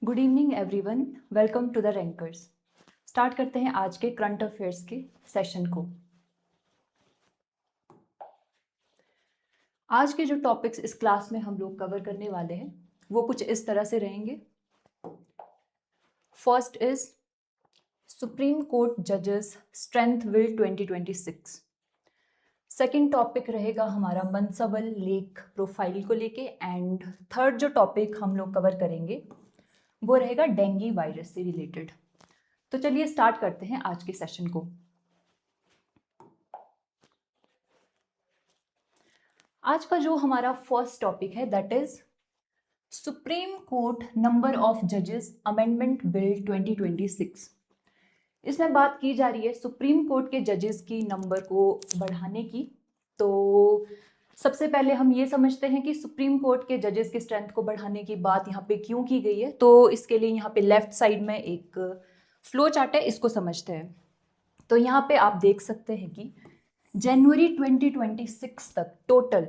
Good evening everyone, welcome to the Rankers. Start करते हैं आज के करंट अफेयर्स के सेशन को। आज के जो टॉपिक्स इस क्लास में हम लोग कवर करने वाले हैं वो कुछ इस तरह से रहेंगे। फर्स्ट इज सुप्रीम कोर्ट जजेस स्ट्रेंथ विल 2026। सेकेंड टॉपिक रहेगा हमारा मनसबल लेक प्रोफाइल को लेके, एंड थर्ड जो टॉपिक हम लोग कवर करेंगे वो रहेगा डेंगू वायरस से रिलेटेड। तो चलिए स्टार्ट करते हैं आज के सेशन को। आज का जो हमारा फर्स्ट टॉपिक है that is supreme court number of जजेस अमेंडमेंट बिल 2026। इसमें बात की जा रही है सुप्रीम कोर्ट के जजेस की नंबर को बढ़ाने की। तो सबसे पहले हम ये समझते हैं कि सुप्रीम कोर्ट के जजेस की स्ट्रेंथ को बढ़ाने की बात यहाँ पे क्यों की गई है। तो इसके लिए यहाँ पे लेफ्ट साइड में एक फ्लो चार्ट है, इसको समझते हैं। तो यहाँ पे आप देख सकते हैं कि जनवरी 2026 तक टोटल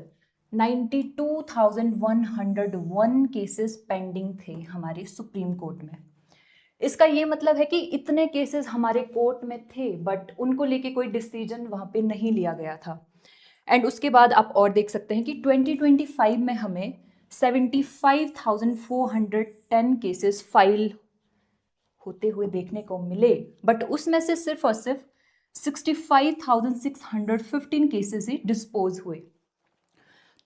92,101 केसेस पेंडिंग थे हमारे सुप्रीम कोर्ट में। इसका ये मतलब है कि इतने केसेस हमारे कोर्ट में थे बट उनको लेके कोई डिसीजन वहाँ पे नहीं लिया गया था। एंड उसके बाद आप और देख सकते हैं कि 2025 में हमें 75,410 केसेस फाइल होते हुए देखने को मिले, बट उसमें से सिर्फ और सिर्फ 65,615 केसेस ही डिस्पोज हुए।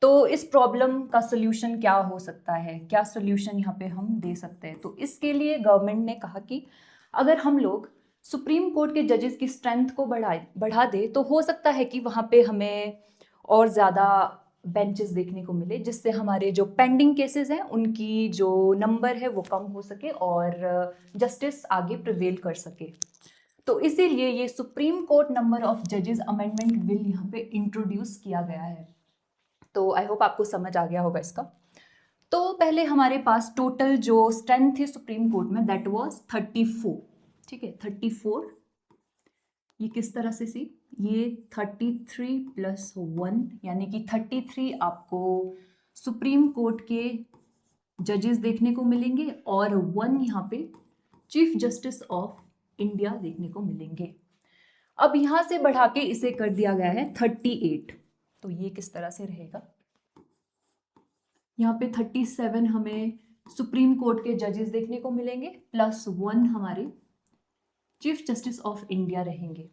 तो इस प्रॉब्लम का सोल्यूशन क्या हो सकता है, क्या सोल्यूशन यहाँ पे हम दे सकते हैं? तो इसके लिए गवर्नमेंट ने कहा कि अगर हम लोग सुप्रीम कोर्ट के जजेस की स्ट्रेंथ को बढ़ा दे तो हो सकता है कि वहाँ पे हमें और ज़्यादा बेंचेस देखने को मिले, जिससे हमारे जो पेंडिंग केसेस हैं उनकी जो नंबर है वो कम हो सके और जस्टिस आगे प्रिवेल कर सके। तो इसीलिए ये सुप्रीम कोर्ट नंबर ऑफ जजेस अमेंडमेंट बिल यहाँ पे इंट्रोड्यूस किया गया है। तो आई होप आपको समझ आ गया होगा इसका। तो पहले हमारे पास टोटल जो स्ट्रेंथ थी सुप्रीम कोर्ट में दैट वाज 34। ठीक है, 34। ये किस तरह से सी, ये 33 प्लस 1 यानी कि 33 आपको सुप्रीम कोर्ट के जजेस देखने को मिलेंगे और 1 यहाँ पे चीफ जस्टिस ऑफ इंडिया देखने को मिलेंगे। अब यहां से बढ़ा के इसे कर दिया गया है 38। तो ये किस तरह से रहेगा, यहाँ पे 37 हमें सुप्रीम कोर्ट के जजेस देखने को मिलेंगे प्लस 1 हमारे चीफ जस्टिस ऑफ इंडिया रहेंगे।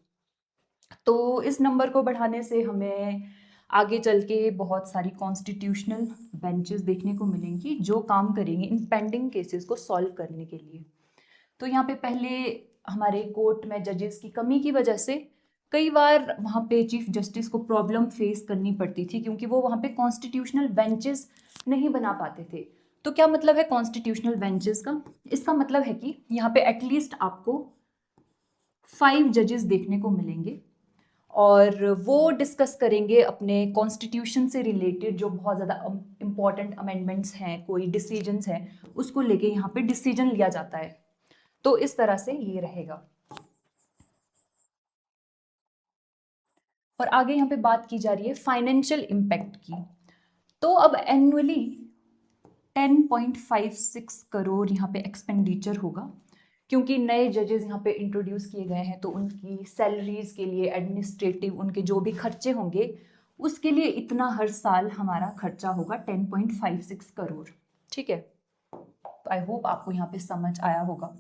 तो इस नंबर को बढ़ाने से हमें आगे चल के बहुत सारी कॉन्स्टिट्यूशनल बेंचेस देखने को मिलेंगी जो काम करेंगे इन पेंडिंग केसेस को सॉल्व करने के लिए। तो यहाँ पे पहले हमारे कोर्ट में जजेस की कमी की वजह से कई बार वहाँ पे चीफ जस्टिस को प्रॉब्लम फेस करनी पड़ती थी, क्योंकि वो वहाँ पे कॉन्स्टिट्यूशनल बेंचेस नहीं बना पाते थे। तो क्या मतलब है कॉन्स्टिट्यूशनल बेंचेस का? इसका मतलब है कि यहाँ पे एटलीस्ट आपको 5 जजेस देखने को मिलेंगे और वो डिस्कस करेंगे अपने कॉन्स्टिट्यूशन से रिलेटेड जो बहुत ज़्यादा इंपॉर्टेंट अमेंडमेंट्स हैं, कोई डिसीजंस हैं, उसको लेके यहाँ पे डिसीजन लिया जाता है। तो इस तरह से ये रहेगा। और आगे यहाँ पे बात की जा रही है फाइनेंशियल इम्पैक्ट की। तो अब एनुअली 10.56 करोड़ यहाँ पे एक्सपेंडिचर होगा, क्योंकि नए जजेस यहाँ पे इंट्रोड्यूस किए गए हैं। तो उनकी सैलरीज के लिए, एडमिनिस्ट्रेटिव उनके जो भी खर्चे होंगे उसके लिए इतना हर साल हमारा खर्चा होगा 10.56 करोड़। ठीक है, तो आई होप आपको यहाँ पे समझ आया होगा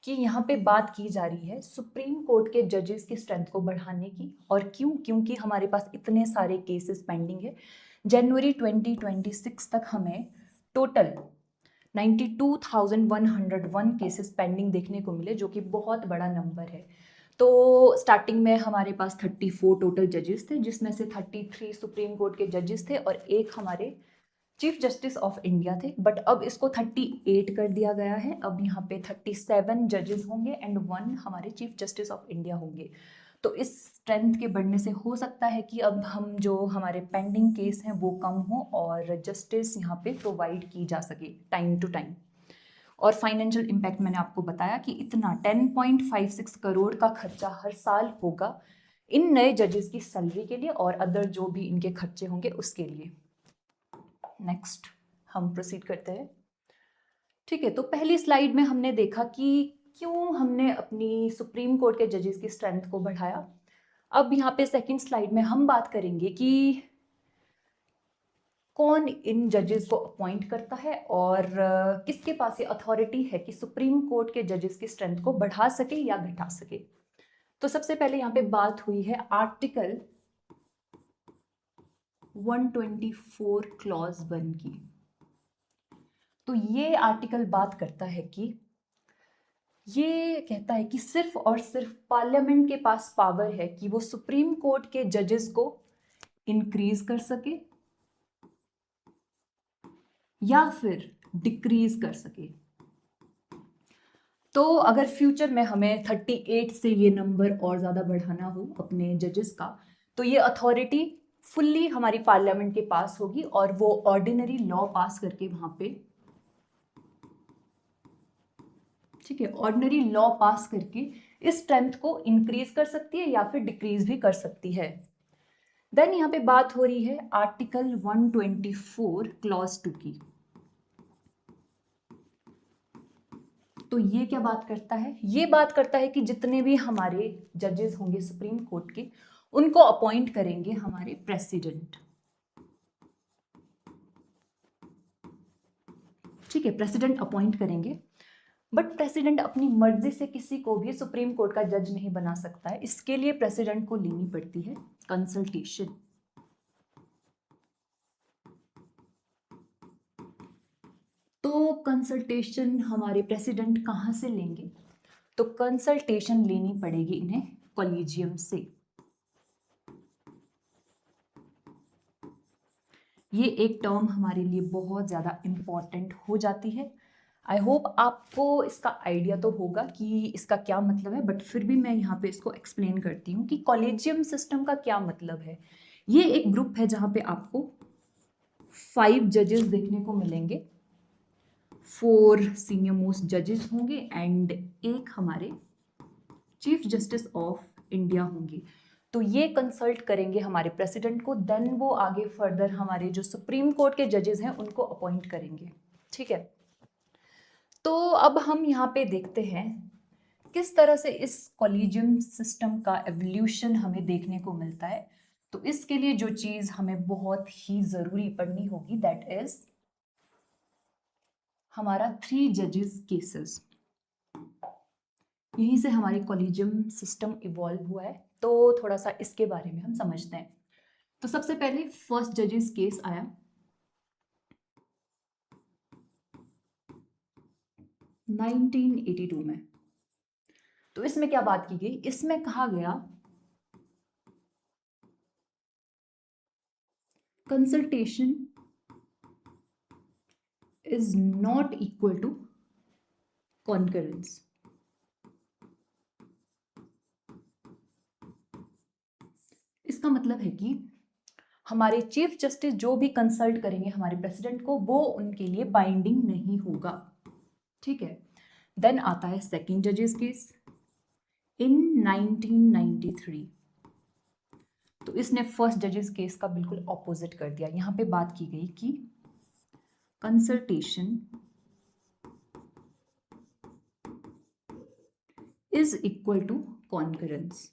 कि यहाँ पे बात की जा रही है सुप्रीम कोर्ट के जजेस की स्ट्रेंथ को बढ़ाने की। और क्यों? क्योंकि हमारे पास इतने सारे केसेस पेंडिंग है। जनवरी 2026 तक हमें टोटल 92,101 केसेस पेंडिंग देखने को मिले, जो कि बहुत बड़ा नंबर है। तो स्टार्टिंग में हमारे पास 34 टोटल जजेस थे, जिसमें से 33 सुप्रीम कोर्ट के जजेस थे और एक हमारे चीफ जस्टिस ऑफ इंडिया थे। बट अब इसको 38 कर दिया गया है। अब यहाँ पे 37 जजेस होंगे एंड 1 हमारे चीफ जस्टिस ऑफ इंडिया होंगे। तो इस स्ट्रेंथ के बढ़ने से हो सकता है कि अब हम जो हमारे पेंडिंग केस हैं वो कम हो और जस्टिस यहाँ पे प्रोवाइड की जा सके टाइम टू टाइम। और फाइनेंशियल इम्पैक्ट मैंने आपको बताया कि इतना 10.56 करोड़ का खर्चा हर साल होगा इन नए जजेस की सैलरी के लिए और अदर जो भी इनके खर्चे होंगे उसके लिए। नेक्स्ट हम प्रोसीड करते हैं। ठीक है, तो पहली स्लाइड में हमने देखा कि क्यों हमने अपनी सुप्रीम कोर्ट के जजेस की स्ट्रेंथ को बढ़ाया। अब यहाँ पे सेकंड स्लाइड में हम बात करेंगे कि कौन इन जजेस को अपॉइंट करता है और किसके पास ये अथॉरिटी है कि सुप्रीम कोर्ट के जजेस की स्ट्रेंथ को बढ़ा सके या घटा सके। तो सबसे पहले यहाँ पे बात हुई है आर्टिकल 124 क्लॉज 1 की। तो ये आर्टिकल बात करता है कि ये कहता है कि सिर्फ और सिर्फ पार्लियामेंट के पास पावर है कि वो सुप्रीम कोर्ट के जजेस को इंक्रीज कर सके या फिर डिक्रीज कर सके। तो अगर फ्यूचर में हमें 38 से ये नंबर और ज़्यादा बढ़ाना हो अपने जजेस का, तो ये अथॉरिटी फुल्ली हमारी पार्लियामेंट के पास होगी और वो ऑर्डिनरी लॉ पास करके वहां पे, ठीक है, ऑर्डिनरी लॉ पास करके इस स्ट्रेंथ को इंक्रीज कर सकती है या फिर डिक्रीज भी कर सकती है। देन यहाँ पे बात हो रही है आर्टिकल 124 क्लॉज 2 की। तो ये क्या बात करता है? ये बात करता है कि जितने भी हमारे जजेस होंगे सुप्रीम कोर्ट के, उनको अपॉइंट करेंगे हमारे प्रेसिडेंट। ठीक है, प्रेसिडेंट अपॉइंट करेंगे, बट प्रेसिडेंट अपनी मर्जी से किसी को भी सुप्रीम कोर्ट का जज नहीं बना सकता है। इसके लिए प्रेसिडेंट को लेनी पड़ती है कंसल्टेशन। तो कंसल्टेशन हमारे प्रेसिडेंट कहाँ से लेंगे? तो कंसल्टेशन लेनी पड़ेगी इन्हें कॉलेजियम से। ये एक टर्म हमारे लिए बहुत ज़्यादा इम्पॉर्टेंट हो जाती है। आई होप आपको इसका आइडिया तो होगा कि इसका क्या मतलब है, बट फिर भी मैं यहाँ पे इसको एक्सप्लेन करती हूँ कि कॉलेजियम सिस्टम का क्या मतलब है। ये एक ग्रुप है जहाँ पे आपको 5 जजेस देखने को मिलेंगे, 4 सीनियर मोस्ट जजेस होंगे एंड एक हमारे चीफ जस्टिस ऑफ इंडिया होंगे। तो ये कंसल्ट करेंगे हमारे प्रेसिडेंट को, देन वो आगे फर्दर हमारे जो सुप्रीम कोर्ट के जजेस हैं उनको अपॉइंट करेंगे। ठीक है, तो अब हम यहाँ पे देखते हैं किस तरह से इस कॉलेजियम सिस्टम का एवोल्यूशन हमें देखने को मिलता है। तो इसके लिए जो चीज हमें बहुत ही जरूरी पढ़नी होगी दैट इज हमारा 3 जजेस केसेस। यहीं से हमारी कॉलेजियम सिस्टम इवॉल्व हुआ है, तो थोड़ा सा इसके बारे में हम समझते हैं। तो सबसे पहले फर्स्ट जजेस केस आया 1982 में। तो इसमें क्या बात की गई? इसमें कहा गया consultation is not equal to concurrence. इसका मतलब है कि हमारे चीफ जस्टिस जो भी कंसल्ट करेंगे हमारे प्रेसिडेंट को, वो उनके लिए बाइंडिंग नहीं होगा। ठीक है, देन आता है सेकंड जजेस केस इन 1993। तो इसने फर्स्ट जजेस केस का बिल्कुल ऑपोजिट कर दिया। यहां पे बात की गई कि consultation is equal to concurrence.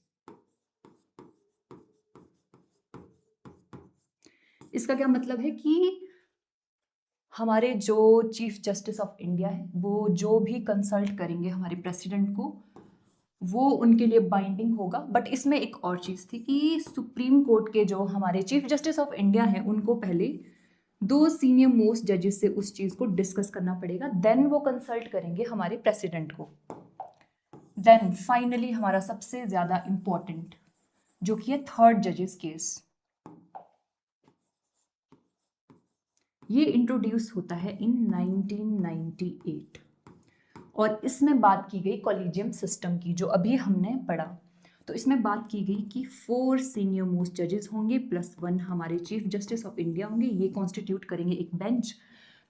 इसका क्या मतलब है कि हमारे जो चीफ जस्टिस ऑफ इंडिया है वो जो भी कंसल्ट करेंगे हमारे प्रेसिडेंट को, वो उनके लिए बाइंडिंग होगा। बट इसमें एक और चीज़ थी कि सुप्रीम कोर्ट के जो हमारे चीफ जस्टिस ऑफ इंडिया हैं उनको पहले 2 सीनियर मोस्ट जजेस से उस चीज़ को डिस्कस करना पड़ेगा, देन वो कंसल्ट करेंगे हमारे प्रेसिडेंट को। देन फाइनली हमारा सबसे ज़्यादा इम्पॉर्टेंट जो कि है थर्ड जजेस केस। ये इंट्रोड्यूस होता है इन 1998 और इसमें बात की गई कॉलेजियम सिस्टम की, जो अभी हमने पढ़ा। तो इसमें बात की गई कि 4 सीनियर मोस्ट जजेस होंगे प्लस 1 हमारे चीफ जस्टिस ऑफ इंडिया होंगे। ये कॉन्स्टिट्यूट करेंगे एक बेंच।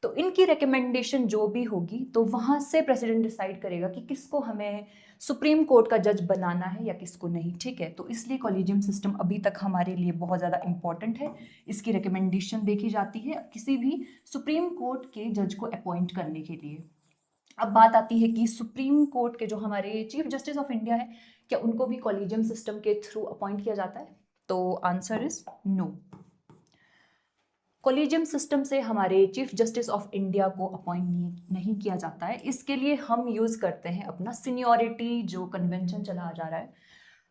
तो इनकी रिकमेंडेशन जो भी होगी तो वहां से प्रेसिडेंट डिसाइड करेगा कि किसको हमें सुप्रीम कोर्ट का जज बनाना है या किसको नहीं। ठीक है, तो इसलिए कॉलेजियम सिस्टम अभी तक हमारे लिए बहुत ज़्यादा इंपॉर्टेंट है। इसकी रिकमेंडेशन देखी जाती है किसी भी सुप्रीम कोर्ट के जज को अपॉइंट करने के लिए। अब बात आती है कि सुप्रीम कोर्ट के जो हमारे चीफ जस्टिस ऑफ इंडिया है, क्या उनको भी कॉलेजियम सिस्टम के थ्रू अपॉइंट किया जाता है? तो answer is no. Collegium system से हमारे चीफ जस्टिस ऑफ इंडिया को अपॉइंट नहीं किया जाता है। इसके लिए हम यूज करते हैं अपना सीनियरिटी जो कन्वेंशन चला आ जा रहा है।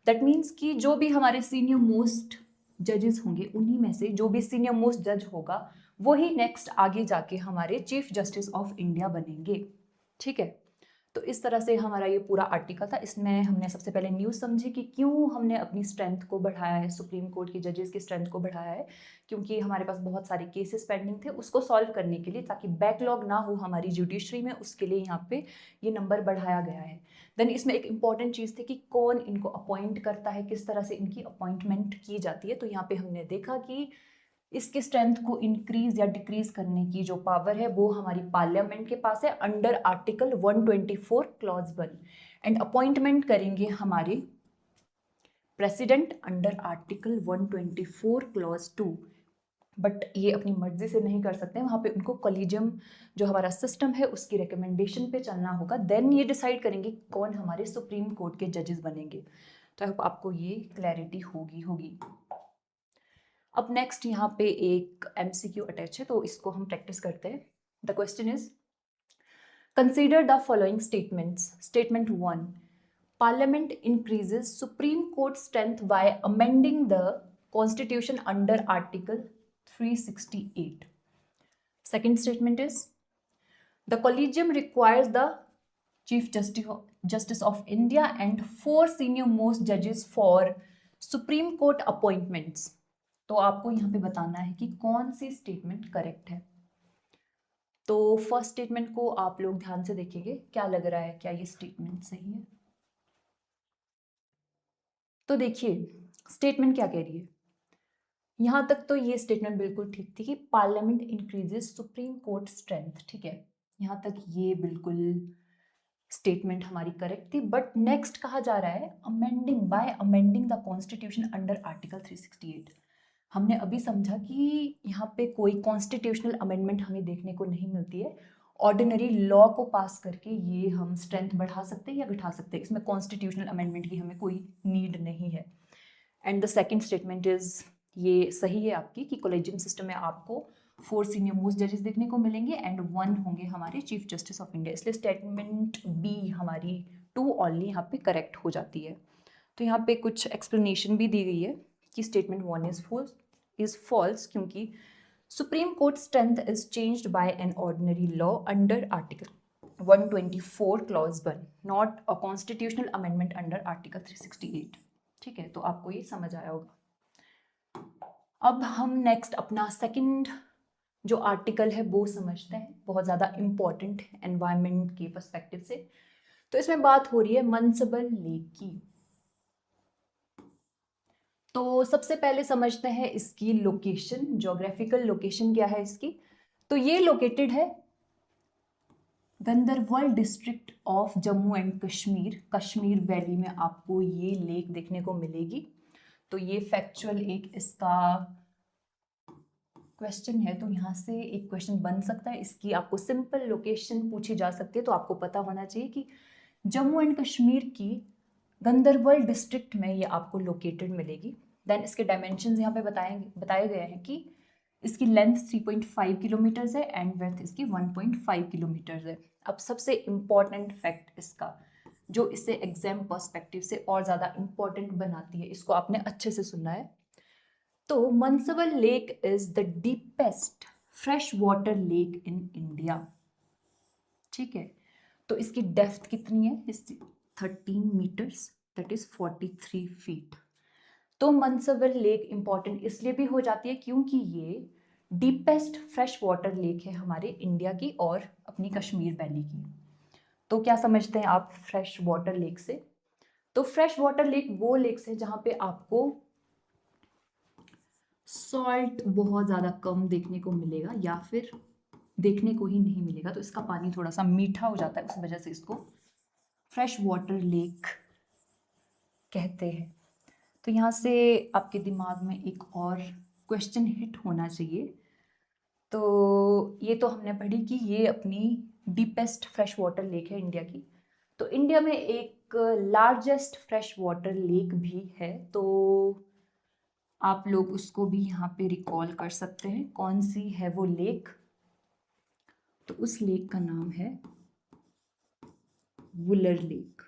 दैट मीन्स कि जो भी हमारे सीनियर मोस्ट जजेस होंगे, उन्हीं में से जो भी सीनियर मोस्ट जज होगा वही नेक्स्ट आगे जाके हमारे चीफ जस्टिस ऑफ इंडिया बनेंगे। ठीक है, तो इस तरह से हमारा ये पूरा आर्टिकल था। इसमें हमने सबसे पहले न्यूज़ समझी कि क्यों हमने अपनी स्ट्रेंथ को बढ़ाया है, सुप्रीम कोर्ट की जजेस की स्ट्रेंथ को बढ़ाया है, क्योंकि हमारे पास बहुत सारे केसेस पेंडिंग थे, उसको सॉल्व करने के लिए, ताकि बैकलॉग ना हो हमारी जुडिशरी में, उसके लिए यहाँ पे ये नंबर बढ़ाया गया है। देन इसमें एक इंपॉर्टेंट चीज़ थी कि कौन इनको अपॉइंट करता है, किस तरह से इनकी अपॉइंटमेंट की जाती है। तो यहाँ पे हमने देखा कि इसके स्ट्रेंथ को इंक्रीज या डिक्रीज करने की जो पावर है वो हमारी पार्लियामेंट के पास है under article 124 clause 1, and appointment करेंगे हमारे president under article 124 clause 2। But ये अपनी मर्जी से नहीं कर सकते, वहाँ पे उनको कॉलेजियम जो हमारा सिस्टम है उसकी रिकमेंडेशन पे चलना होगा। देन ये डिसाइड करेंगे कौन हमारे सुप्रीम कोर्ट के जजेस बनेंगे। तो आई होप आपको ये क्लैरिटी होगी। अब नेक्स्ट यहाँ पे एक MCQ अटैच है, तो इसको हम प्रैक्टिस करते हैं। The question is, consider the following statements. Statement 1, parliament increases supreme court strength by amending the constitution under article 368. Second statement is, the collegium requires the Chief Justice of India and 4 senior most judges for Supreme Court appointments. तो आपको यहाँ पे बताना है कि कौन सी statement correct है। तो फर्स्ट स्टेटमेंट को आप लोग ध्यान से देखेंगे, क्या लग रहा है, क्या ये स्टेटमेंट सही है? तो देखिए स्टेटमेंट क्या कह रही है। यहाँ तक तो ये स्टेटमेंट बिल्कुल ठीक थी कि parliament increases supreme court strength, ठीक है, यहाँ तक ये बिल्कुल स्टेटमेंट हमारी करेक्ट थी। बट नेक्स्ट कहा जा रहा है amending bye amending the constitution under article 368। हमने अभी समझा कि यहाँ पे कोई कॉन्स्टिट्यूशनल अमेंडमेंट हमें देखने को नहीं मिलती है। ऑर्डिनरी लॉ को पास करके ये हम स्ट्रेंथ बढ़ा सकते हैं या घटा सकते हैं, इसमें कॉन्स्टिट्यूशनल अमेंडमेंट की हमें कोई नीड नहीं है। And the second statement is, ये सही है आपकी कि कॉलेजियम सिस्टम में आपको 4 सीनियर मोस्ट जजेस देखने को मिलेंगे एंड 1 होंगे हमारे चीफ जस्टिस ऑफ इंडिया, इसलिए स्टेटमेंट बी हमारी 2 ओनली यहाँ पे करेक्ट हो जाती है। तो यहाँ पे कुछ एक्सप्लेनेशन भी दी गई है कि स्टेटमेंट 1 इज फॉल्स क्योंकि supreme court strength is changed by an ordinary law under article 124 clause 1, not a constitutional amendment under article 368। ठीक है, तो आपको ये समझ आया होगा। अब हम नेक्स्ट अपना सेकंड जो आर्टिकल है वो समझते हैं, बहुत ज़्यादा इम्पॉर्टेंट है एनवायरनमेंट के पर्सपेक्टिव से। तो इसमें बात हो रही है मनसबल लेक की। तो सबसे पहले समझते हैं इसकी लोकेशन, ज्योग्राफिकल लोकेशन क्या है इसकी। तो ये लोकेटेड है Ganderbal district of Jammu and Kashmir, Kashmir valley में आपको ये लेक देखने को मिलेगी। तो ये फैक्चुअल एक इसका क्वेश्चन है, तो यहाँ से एक क्वेश्चन बन सकता है, इसकी आपको सिंपल लोकेशन पूछी जा सकती है। तो आपको पता होना चाहिए कि जम्मू एंड कश्मीर की गंदरबल डिस्ट्रिक्ट में ये आपको लोकेटेड मिलेगी। देन इसके डायमेंशंस यहाँ पे बताए गए हैं कि इसकी लेंथ 3.5 किलोमीटर्स है एंड ब्रेथ इसकी 1.5 किलोमीटर्स है। अब सबसे इम्पॉर्टेंट फैक्ट इसका जो इसे एग्जाम पर्सपेक्टिव से और ज़्यादा इम्पॉर्टेंट बनाती है, इसको आपने अच्छे से सुनना है। तो Manasbal lake is the deepest fresh water lake in India. ठीक है, तो इसकी डेप्थ कितनी है? 13 मीटर्स, दैट इज 43 फीट। तो मनसबल लेक इंपॉर्टेंट इसलिए भी हो जाती है क्योंकि ये डीपेस्ट फ्रेश वाटर लेक है हमारे इंडिया की और अपनी कश्मीर वैली की। तो क्या समझते हैं आप फ्रेश वाटर लेक से? तो फ्रेश वाटर लेक वो लेक्स है जहाँ पे आपको सॉल्ट बहुत ज़्यादा कम देखने को मिलेगा या फिर देखने को ही नहीं मिलेगा। तो इसका पानी थोड़ा सा मीठा हो जाता है, उस वजह से इसको फ्रेश वाटर लेक कहते हैं। तो यहाँ से आपके दिमाग में एक और क्वेश्चन हिट होना चाहिए। तो ये तो हमने पढ़ी कि ये अपनी डीपेस्ट फ्रेश वाटर लेक है इंडिया की। तो इंडिया में एक लार्जेस्ट फ्रेश वाटर लेक भी है, तो आप लोग उसको भी यहाँ पे रिकॉल कर सकते हैं। कौन सी है वो लेक? तो उस लेक का नाम है वुलर लेक।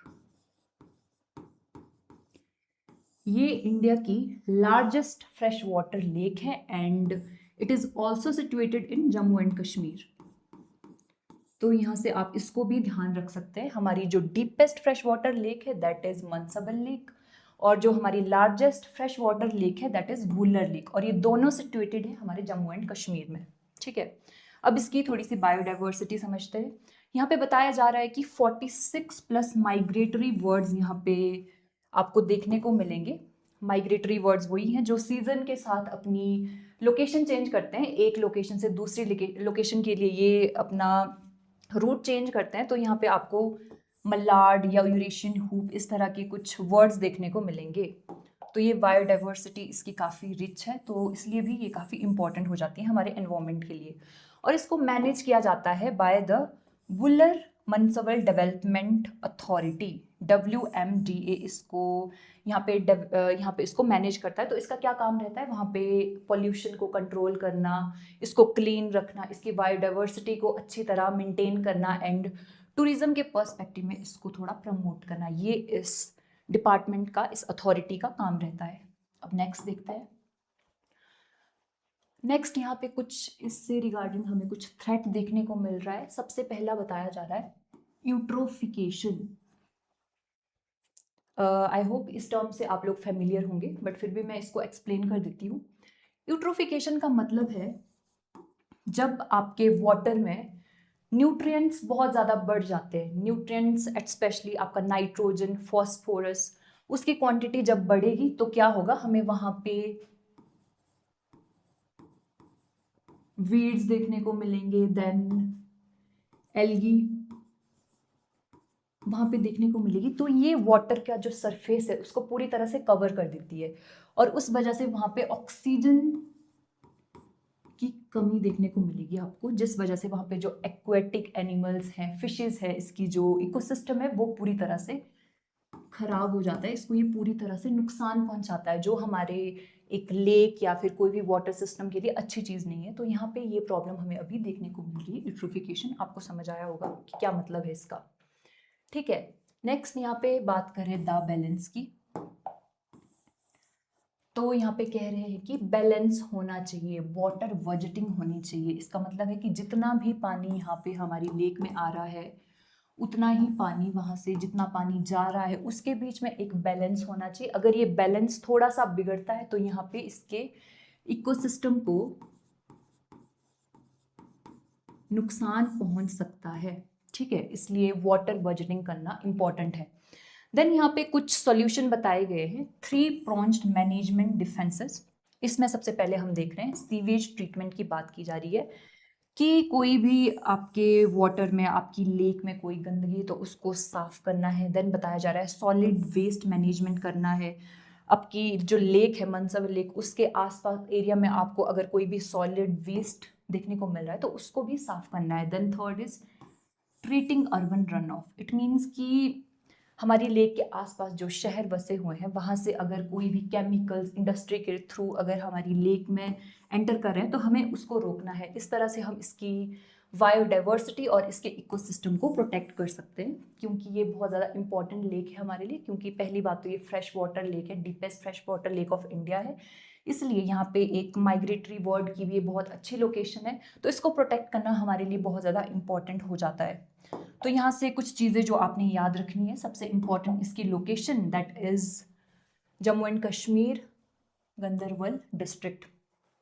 ये इंडिया की लार्जेस्ट फ्रेश वाटर लेक है and it is also situated in Jammu and Kashmir. तो यहाँ से आप इसको भी ध्यान रख सकते हैं। हमारी जो डीपेस्ट फ्रेश वाटर लेक है दैट इज मनसबल लेक, और जो हमारी लार्जेस्ट फ्रेश वाटर लेक है दैट इज वुलर लेक, और ये दोनों सिचुएटेड है हमारे जम्मू एंड कश्मीर में। ठीक है, अब इसकी थोड़ी सी बायोडाइवर्सिटी समझते हैं। यहाँ पे बताया जा रहा है कि 46 प्लस माइग्रेटरी बर्ड्स यहाँ पे आपको देखने को मिलेंगे। माइग्रेटरी बर्ड्स वही हैं जो सीजन के साथ अपनी लोकेशन चेंज करते हैं, एक लोकेशन से दूसरी लोकेशन के लिए ये अपना रूट चेंज करते हैं। तो यहाँ पे आपको मलाड या यूरेशियन हूप इस तरह के कुछ वर्ड्स देखने को मिलेंगे। तो ये बायोडाइवर्सिटी इसकी काफ़ी रिच है, तो इसलिए भी ये काफ़ी इंपॉर्टेंट हो जाती है हमारे एनवायरनमेंट के लिए। और इसको मैनेज किया जाता है by the Wular Manasbal development authority, WMDA इसको यहाँ पे इसको मैनेज करता है। तो इसका क्या काम रहता है? वहाँ पे पॉल्यूशन को कंट्रोल करना, इसको क्लीन रखना, इसकी बायोडाइवर्सिटी को अच्छी तरह मेंटेन करना एंड टूरिज्म के पर्सपेक्टिव में इसको थोड़ा प्रमोट करना, ये इस डिपार्टमेंट का, इस अथॉरिटी का काम रहता है। अब नेक्स्ट देखते हैं। नेक्स्ट यहाँ पे कुछ इससे रिगार्डिंग हमें कुछ थ्रेट देखने को मिल रहा है। सबसे पहला बताया जा रहा है यूट्रोफिकेशन। आई होप इस टर्म से आप लोग फेमिलियर होंगे, बट फिर भी मैं इसको एक्सप्लेन कर देती हूँ। यूट्रोफिकेशन का मतलब है जब आपके वाटर में न्यूट्रिएंट्स बहुत ज़्यादा बढ़ जाते हैं। न्यूट्रिएंट्स स्पेशली आपका नाइट्रोजन, फॉस्फोरस, उसकी क्वांटिटी जब बढ़ेगी तो क्या होगा? हमें वहाँ पे वीड्स देखने को मिलेंगे, देन एल्गी वहाँ पे देखने को मिलेगी। तो ये वाटर का जो सरफेस है उसको पूरी तरह से कवर कर देती है, और उस वजह से वहाँ पे ऑक्सीजन की कमी देखने को मिलेगी आपको, जिस वजह से वहाँ पे जो एक्वेटिक एनिमल्स हैं, फिशेस है, इसकी जो इकोसिस्टम है वो पूरी तरह से खराब हो जाता है। इसको ये पूरी तरह से नुकसान पहुंचाता है, जो हमारे एक लेक या फिर कोई भी वाटर सिस्टम के लिए अच्छी चीज़ नहीं है। तो यहाँ पे ये प्रॉब्लम हमें अभी देखने को मिल रही है, यूट्रोफिकेशन। आपको समझ आया होगा कि क्या मतलब है इसका। ठीक है, नेक्स्ट यहाँ पे बात करें द बैलेंस की। तो यहाँ पे कह रहे हैं कि बैलेंस होना चाहिए, वाटर बजटिंग होनी चाहिए। इसका मतलब है कि जितना भी पानी यहाँ पे हमारी लेक में आ रहा है उतना ही पानी वहां से, जितना पानी जा रहा है उसके बीच में एक बैलेंस होना चाहिए। अगर ये बैलेंस थोड़ा सा बिगड़ता है तो यहाँ पे इसके इकोसिस्टम को नुकसान पहुंच सकता है। ठीक है, इसलिए वाटर बजटिंग करना इंपॉर्टेंट है। देन यहाँ पे कुछ सॉल्यूशन बताए गए हैं, 3 प्रोन्ज्ड मैनेजमेंट डिफेंसेस। इसमें सबसे पहले हम देख रहे हैं सीवेज ट्रीटमेंट की बात की जा रही है कि कोई भी आपके वाटर में, आपकी लेक में कोई गंदगी तो उसको साफ करना है। देन बताया जा रहा है सॉलिड वेस्ट मैनेजमेंट करना है। आपकी जो लेक है मनसब लेक, उसके आसपास एरिया में आपको अगर कोई भी सॉलिड वेस्ट देखने को मिल रहा है तो उसको भी साफ करना है। Then third is treating urban run off. It means कि हमारी लेक के आसपास जो शहर बसे हुए हैं वहाँ से अगर कोई भी केमिकल्स इंडस्ट्री के थ्रू अगर हमारी लेक में एंटर कर रहे हैं तो हमें उसको रोकना है। इस तरह से हम इसकी बायोडाइवर्सिटी और इसके इकोसिस्टम को प्रोटेक्ट कर सकते हैं, क्योंकि ये बहुत ज़्यादा इंपॉर्टेंट लेक है हमारे लिए। क्योंकि पहली बात तो ये फ्रेश वाटर लेक है, deepest fresh water lake of India है, इसलिए यहाँ पे एक माइग्रेटरी बर्ड की भी बहुत अच्छी लोकेशन है। तो इसको प्रोटेक्ट करना हमारे लिए बहुत ज़्यादा इंपॉर्टेंट हो जाता है। तो यहाँ से कुछ चीज़ें जो आपने याद रखनी है, सबसे इंपॉर्टेंट इसकी location, that is Jammu and Kashmir, Ganderbal district.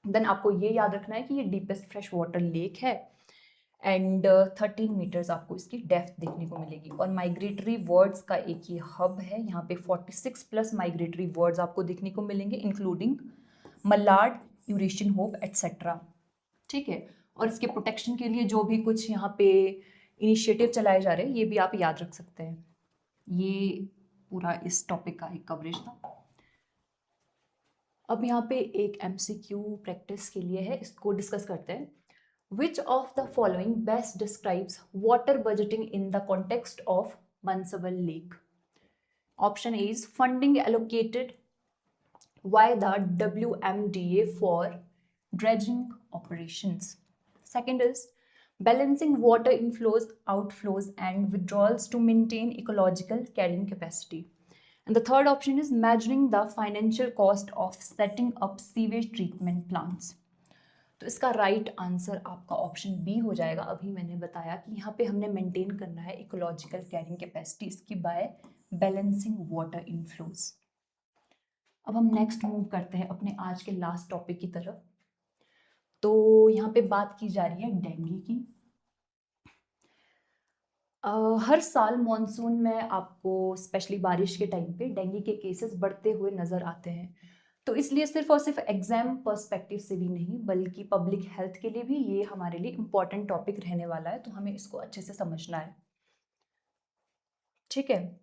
Then आपको ये याद रखना है कि ये डीपेस्ट फ्रेश वाटर लेक है एंड 13 मीटर्स आपको इसकी डेप्थ देखने को मिलेगी। और माइग्रेटरी बर्ड्स का एक ये हब है, यहाँ पे 46 प्लस माइग्रेटरी बर्ड्स आपको देखने को मिलेंगे, including Malad, Eurasian hope etcetera. ठीक है, और इसके प्रोटेक्शन के लिए जो भी कुछ यहाँ पे इनिशिएटिव चलाए जा रहे हैं ये भी आप याद रख सकते हैं। ये पूरा इस टॉपिक का एक कवरेज था। अब यहाँ पे एक MCQ प्रैक्टिस के लिए है, इसको डिस्कस करते हैं। Which of the following best describes water budgeting in the context of Banswal Lake? Option A is funding allocated by the WMDA for dredging operations. Second is balancing water inflows, outflows, and withdrawals to maintain ecological carrying capacity. And the third option is measuring the financial cost of setting up sewage treatment plants. तो इसका right answer आपका option B हो जाएगा। अभी मैंने बताया कि यहाँ पे हमने मेंटेन करना है इकोलॉजिकल कैरिंग कैपेसिटी इसकी बाय बैलेंसिंग वाटर इनफ्लोज। अब हम नेक्स्ट मूव करते हैं अपने आज के लास्ट टॉपिक की तरफ। तो यहाँ पे बात की जा रही है डेंगू की। हर साल मॉनसून में आपको स्पेशली बारिश के टाइम पे डेंगू के केसेस बढ़ते हुए नज़र आते हैं। तो इसलिए सिर्फ और सिर्फ एग्जाम पर्सपेक्टिव से भी नहीं बल्कि पब्लिक हेल्थ के लिए भी ये हमारे लिए इम्पॉर्टेंट टॉपिक रहने वाला है, तो हमें इसको अच्छे से समझना है। ठीक है,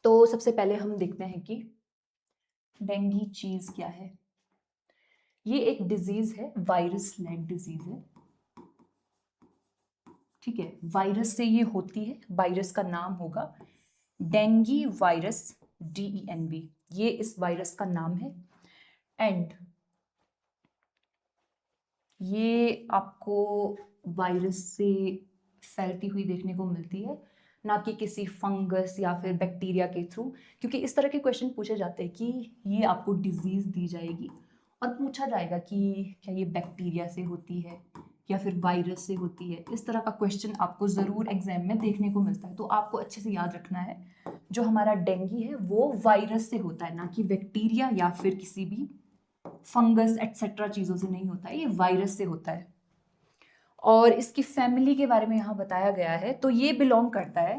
तो सबसे पहले हम देखते हैं कि डेंगू चीज़ क्या है। ये एक डिजीज़ है, वायरस लेड डिजीज़ है। ठीक है, वायरस से ये होती है। वायरस का नाम होगा डेंगू वायरस, DENV, ये इस वायरस का नाम है। एंड ये आपको वायरस से फैलती हुई देखने को मिलती है, ना कि किसी फंगस या फिर बैक्टीरिया के थ्रू, क्योंकि इस तरह के क्वेश्चन पूछे जाते हैं कि ये आपको डिजीज़ दी जाएगी और पूछा जाएगा कि क्या ये बैक्टीरिया से होती है या फिर वायरस से होती है। इस तरह का क्वेश्चन आपको ज़रूर एग्जाम में देखने को मिलता है। तो आपको अच्छे से याद रखना है जो हमारा डेंगू है वो वायरस से होता है, ना कि बैक्टीरिया या फिर किसी भी फंगस एक्सेट्रा चीज़ों से नहीं होता है, ये वायरस से होता है। और इसकी फैमिली के बारे में यहाँ बताया गया है, तो ये बिलोंग करता है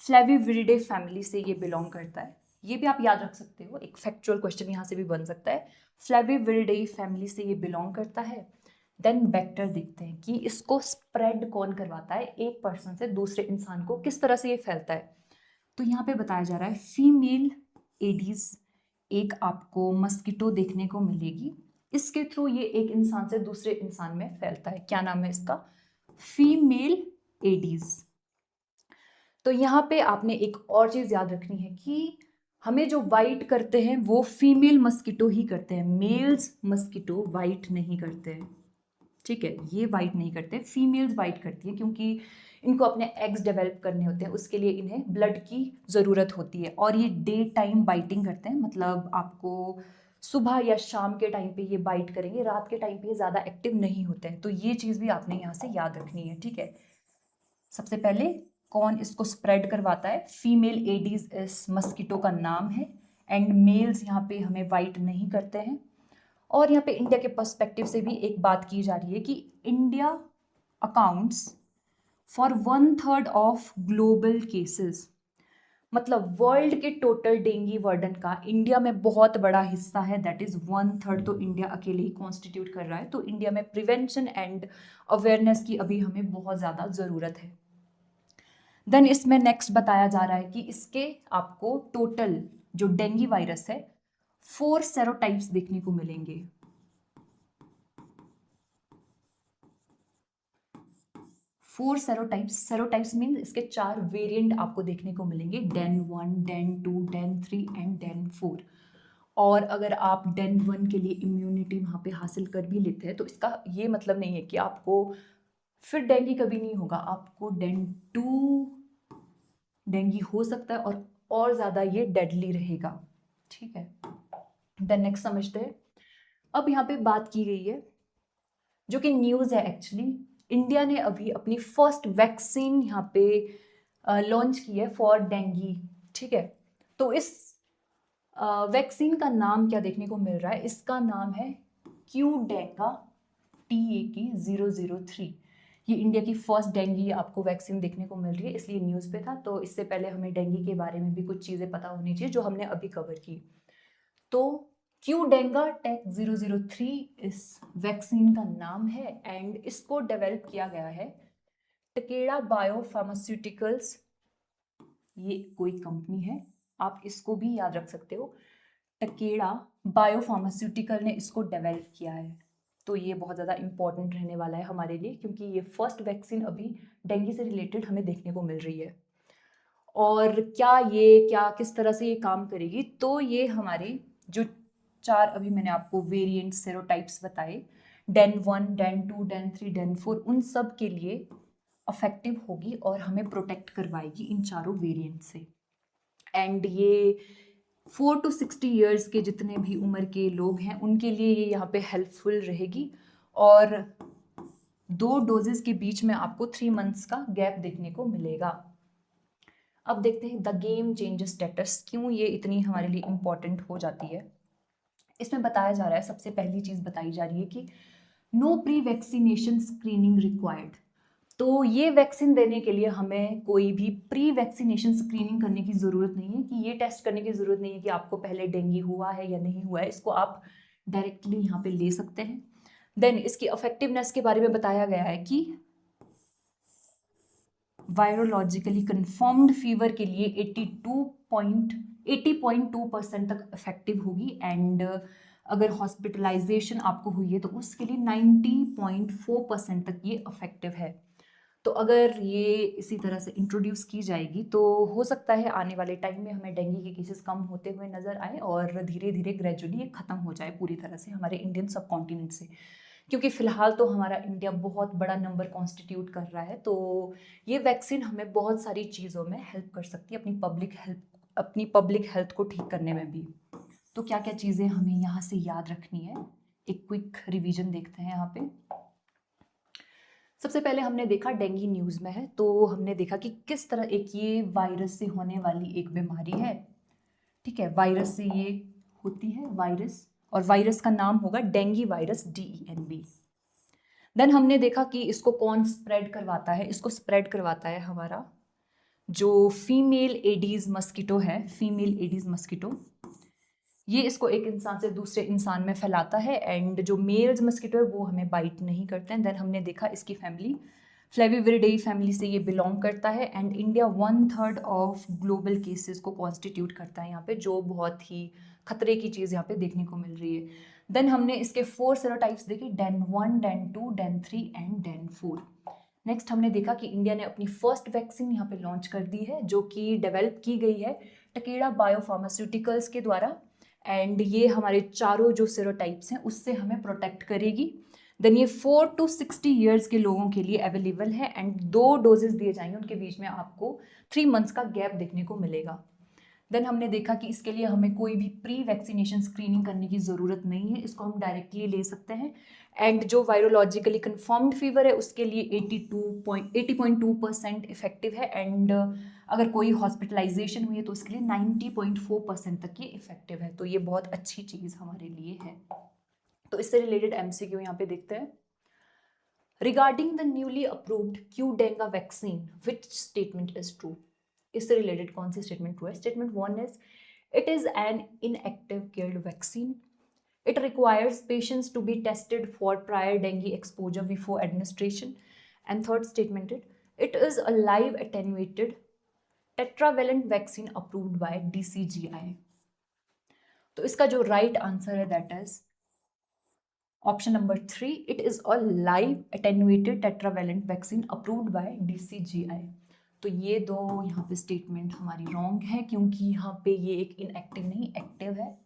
फ्लेविविरिडे फैमिली से, ये बिलोंग करता है। ये भी आप याद रख सकते हो, एक फैक्चुअल क्वेश्चन यहाँ से भी बन सकता है। फ्लेविविरिडे फैमिली से ये बिलोंग करता है। देन वेक्टर देखते हैं कि इसको स्प्रेड कौन करवाता है, एक पर्सन से दूसरे इंसान को किस तरह से ये फैलता है। तो यहाँ पे बताया जा रहा है फीमेल एडीज एक आपको मस्किटो देखने को मिलेगी, इसके थ्रू ये एक इंसान से दूसरे इंसान में फैलता है। क्या नाम है इसका? Female Aedes. तो यहाँ पे आपने एक और चीज याद रखनी है कि हमें जो वाइट करते हैं वो फीमेल मस्किटो ही करते हैं, मेल्स मस्किटो वाइट नहीं करते हैं। ठीक है, ये वाइट नहीं करते, फीमेल्स वाइट करती है क्योंकि इनको अपने एग्स डेवलप करने होते हैं, उसके लिए इन्हें ब्लड की ज़रूरत होती है। और ये डे टाइम बाइटिंग करते हैं, मतलब आपको सुबह या शाम के टाइम पे ये बाइट करेंगे, रात के टाइम पे ये ज़्यादा एक्टिव नहीं होते हैं। तो ये चीज़ भी आपने यहाँ से याद रखनी है। ठीक है, सबसे पहले कौन इसको स्प्रेड करवाता है? फीमेल एडीज इस मस्किटो का नाम है। एंड मेल्स यहाँ पे हमें वाइट नहीं करते हैं। और यहाँ पे इंडिया के पर्सपेक्टिव से भी एक बात की जा रही है कि India accounts for 1/3 of global cases, मतलब वर्ल्ड के टोटल डेंगू वर्डन का इंडिया में बहुत बड़ा हिस्सा है, दैट इज 1/3। तो इंडिया अकेले ही कॉन्स्टिट्यूट कर रहा है। तो इंडिया में प्रिवेंशन एंड अवेयरनेस की अभी हमें बहुत ज़्यादा ज़रूरत है। देन इसमें नेक्स्ट बताया जा रहा है कि इसके आपको टोटल जो डेंगू वायरस है 4 सेरोटाइप्स देखने को मिलेंगे। 4 सेरोटाइप्स, सेरोटाइप्स मीन इसके 4 वेरिएंट आपको देखने को मिलेंगे, den 1, den 2, den 3 and den 4। और अगर आप डेन 1 के लिए इम्यूनिटी वहाँ पे हासिल कर भी लेते हैं तो इसका ये मतलब नहीं है कि आपको फिर डेंगू कभी नहीं होगा। आपको डेन 2 डेंगू हो सकता है और ज़्यादा ये डेडली रहेगा। ठीक है, देन नेक्स्ट समझते हैं। अब यहाँ पे बात की गई है जो कि न्यूज़ है एक्चुअली, इंडिया ने अभी अपनी फर्स्ट वैक्सीन यहाँ पे लॉन्च की है फॉर डेंगू। ठीक है, तो इस वैक्सीन का नाम क्या देखने को मिल रहा है? इसका नाम है क्यूडेंगा TAK-003। ये इंडिया की फर्स्ट डेंगू आपको वैक्सीन देखने को मिल रही है, इसलिए न्यूज़ पे था। तो इससे पहले हमें डेंगू के बारे में भी कुछ चीज़ें पता होनी चाहिए जो हमने अभी कवर की। तो क्यूडेंगा टेक 003 इस वैक्सीन का नाम है एंड इसको डेवलप किया गया है टकेड़ा बायो फार्मास्यूटिकल्स, ये कोई कंपनी है, आप इसको भी याद रख सकते हो। टकेड़ा बायो फार्मास्यूटिकल ने इसको डेवलप किया है। तो ये बहुत ज़्यादा इम्पॉर्टेंट रहने वाला है हमारे लिए, क्योंकि ये फर्स्ट वैक्सीन अभी डेंगू से रिलेटेड हमें देखने को मिल रही है। और क्या किस तरह से ये काम करेगी, तो ये हमारे जो 4 अभी मैंने आपको वेरिएंट सेरोटाइप्स बताए, डेन 1, डेन 2, डेन 3, डेन 4, उन सब के लिए अफेक्टिव होगी और हमें प्रोटेक्ट करवाएगी इन चारों वेरिएंट से। एंड ये 4 to 60 ईयर्स के जितने भी उम्र के लोग हैं उनके लिए ये यहाँ पे हेल्पफुल रहेगी। और 2 डोजेस के बीच में आपको 3 मंथ्स का गैप देखने को मिलेगा। अब देखते हैं द गेम चेंजेस स्टेटस, क्यों ये इतनी हमारे लिए इम्पॉर्टेंट हो जाती है। इसमें बताया जा रहा है, सबसे पहली चीज़ बताई जा रही है कि no pre vaccination screening required. तो ये वैक्सीन देने के लिए हमें कोई भी प्री वैक्सीनेशन स्क्रीनिंग करने की ज़रूरत नहीं है, कि ये टेस्ट करने की ज़रूरत नहीं है कि आपको पहले डेंगू हुआ है या नहीं हुआ है। इसको आप डायरेक्टली यहाँ पे ले सकते हैं। देन इसकी इफेक्टिवनेस के बारे में बताया गया है कि वायरोलॉजिकली कन्फर्म्ड फीवर के लिए 80.2% तक इफेक्टिव होगी। एंड अगर हॉस्पिटलाइजेशन आपको हुई है तो उसके लिए 90.4% तक ये इफेक्टिव है। तो अगर ये इसी तरह से इंट्रोड्यूस की जाएगी तो हो सकता है आने वाले टाइम में हमें डेंगू के केसेस कम होते हुए नज़र आए और धीरे धीरे ग्रेजुअली ये ख़त्म हो जाए पूरी तरह से हमारे इंडियन सब कॉन्टिनेंट से, क्योंकि फ़िलहाल तो हमारा इंडिया बहुत बड़ा नंबर कॉन्स्टिट्यूट कर रहा है। तो ये वैक्सीन हमें बहुत सारी चीज़ों में हेल्प कर सकती है, अपनी पब्लिक हेल्थ को ठीक करने में भी। तो क्या क्या चीज़ें हमें यहाँ से याद रखनी है, एक क्विक रिवीजन देखते हैं यहाँ पे। सबसे पहले हमने देखा डेंगू न्यूज़ में है, तो हमने देखा कि किस तरह एक ये वायरस से होने वाली एक बीमारी है। ठीक है, वायरस से ये होती है वायरस, और वायरस का नाम होगा डेंगू वायरस, DENB। देन हमने देखा कि इसको कौन स्प्रेड करवाता है, इसको स्प्रेड करवाता है हमारा जो फीमेल एडीज मस्कीटो है, फीमेल एडीज मस्कीटो। ये इसको एक इंसान से दूसरे इंसान में फैलाता है। एंड जो मेल्स मस्कीटो है वो हमें बाइट नहीं करते हैं। देन हमने देखा इसकी फैमिली फ्लेविविरिडेई फैमिली से ये बिलोंग करता है। And India 1/3 of global cases को कॉन्स्टिट्यूट करता है यहाँ पे, जो बहुत ही खतरे की चीज़ यहाँ पे देखने को मिल रही है। देन हमने इसके 4 सेरोटाइप्स देखे, den 1, den 2, den 3 and den 4। Next हमने देखा कि इंडिया ने अपनी फर्स्ट वैक्सीन यहाँ पे लॉन्च कर दी है, जो कि डेवलप की गई है टकेड़ा बायोफार्मास्यूटिकल्स के द्वारा। एंड ये हमारे चारों जो सेरोटाइप्स हैं उससे हमें प्रोटेक्ट करेगी। देन ये 4 to 60 ईयर्स के लोगों के लिए अवेलेबल है। एंड 2 डोजेस दिए जाएंगे, उनके बीच में आपको 3 मंथ्स का गैप देखने को मिलेगा। देन हमने देखा कि इसके लिए हमें कोई भी प्री वैक्सीनेशन स्क्रीनिंग करने की ज़रूरत नहीं है, इसको हम डायरेक्टली ले सकते हैं। एंड जो वायरोलॉजिकली कन्फर्म्ड फीवर है उसके लिए 80.2% इफेक्टिव है। एंड अगर कोई हॉस्पिटलाइजेशन हुई है तो उसके लिए 90.4% तक ये इफेक्टिव है। तो ये बहुत अच्छी चीज़ हमारे लिए है। तो इससे रिलेटेड MCQ यहाँ पे देखते हैं। Regarding the newly approved क्यूडेंगा vaccine which statement is true? इससे रिलेटेड कौन सी स्टेटमेंट ट्रू है? Statement 1 is it is an inactive killed vaccine. It requires patients to be tested for prior dengue exposure before administration. And third statement, it is a live attenuated tetravalent vaccine approved by DCGI. तो इसका जो right answer है that is option number 3, it is a live attenuated tetravalent vaccine approved by DCGI। तो ये दो यहाँ पे statement हमारी रॉन्ग है, क्योंकि यहाँ पे ये एक इनएक्टिव नहीं एक्टिव है।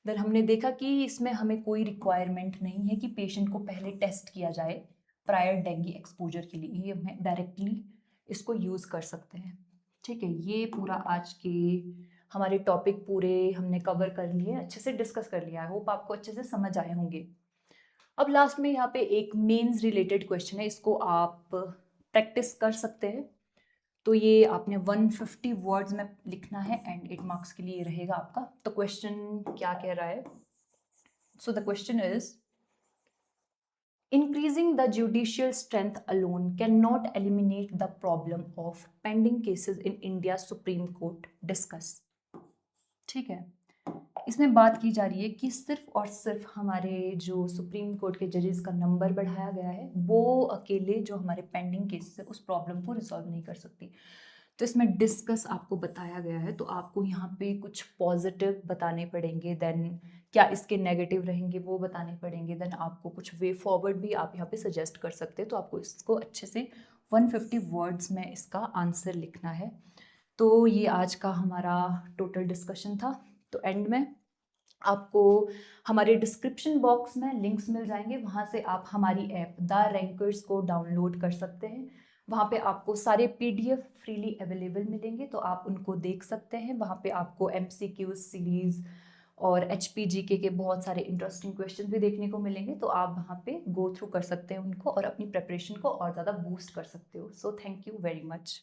देन हमने देखा कि इसमें हमें कोई रिक्वायरमेंट नहीं है कि पेशेंट को पहले टेस्ट किया जाए प्रायर डेंगू एक्सपोजर के लिए, ये हम डायरेक्टली इसको यूज़ कर सकते हैं। ठीक है, ये पूरा आज के हमारे टॉपिक पूरे हमने कवर कर लिए, अच्छे से डिस्कस कर लिया। आई होप आपको अच्छे से समझ आए होंगे। अब लास्ट में यहाँ पे एक मेंस रिलेटेड क्वेश्चन है, इसको आप प्रैक्टिस कर सकते हैं। तो ये आपने 150 वर्ड्स में लिखना है एंड 8 मार्क्स के लिए रहेगा आपका। तो क्वेश्चन क्या कह रहा है? So the question is increasing the judicial strength alone cannot eliminate the problem of pending cases in India Supreme Court. Discuss. ठीक है, इसमें बात की जा रही है कि सिर्फ और सिर्फ हमारे जो सुप्रीम कोर्ट के जजेस का नंबर बढ़ाया गया है वो अकेले जो हमारे पेंडिंग केसेस है उस प्रॉब्लम को रिजॉल्व नहीं कर सकती। तो इसमें डिस्कस आपको बताया गया है, तो आपको यहाँ पे कुछ पॉजिटिव बताने पड़ेंगे, देन क्या इसके नेगेटिव रहेंगे वो बताने पड़ेंगे, देन आपको कुछ वे फॉरवर्ड भी आप यहाँ पे सजेस्ट कर सकते हैं। तो आपको इसको अच्छे से 150 वर्ड्स में इसका आंसर लिखना है। तो ये आज का हमारा टोटल डिस्कशन था। तो एंड में आपको हमारे डिस्क्रिप्शन बॉक्स में लिंक्स मिल जाएंगे, वहाँ से आप हमारी ऐप द रैंकर्स को डाउनलोड कर सकते हैं। वहाँ पे आपको सारे पीडीएफ फ्रीली अवेलेबल मिलेंगे, तो आप उनको देख सकते हैं। वहाँ पे आपको एमसीक्यू सीरीज़ और एचपीजीके के बहुत सारे इंटरेस्टिंग क्वेश्चन भी देखने को मिलेंगे, तो आप वहाँ पे गो थ्रू कर सकते हैं उनको और अपनी प्रिपरेशन को और ज़्यादा बूस्ट कर सकते हो। So thank you very much.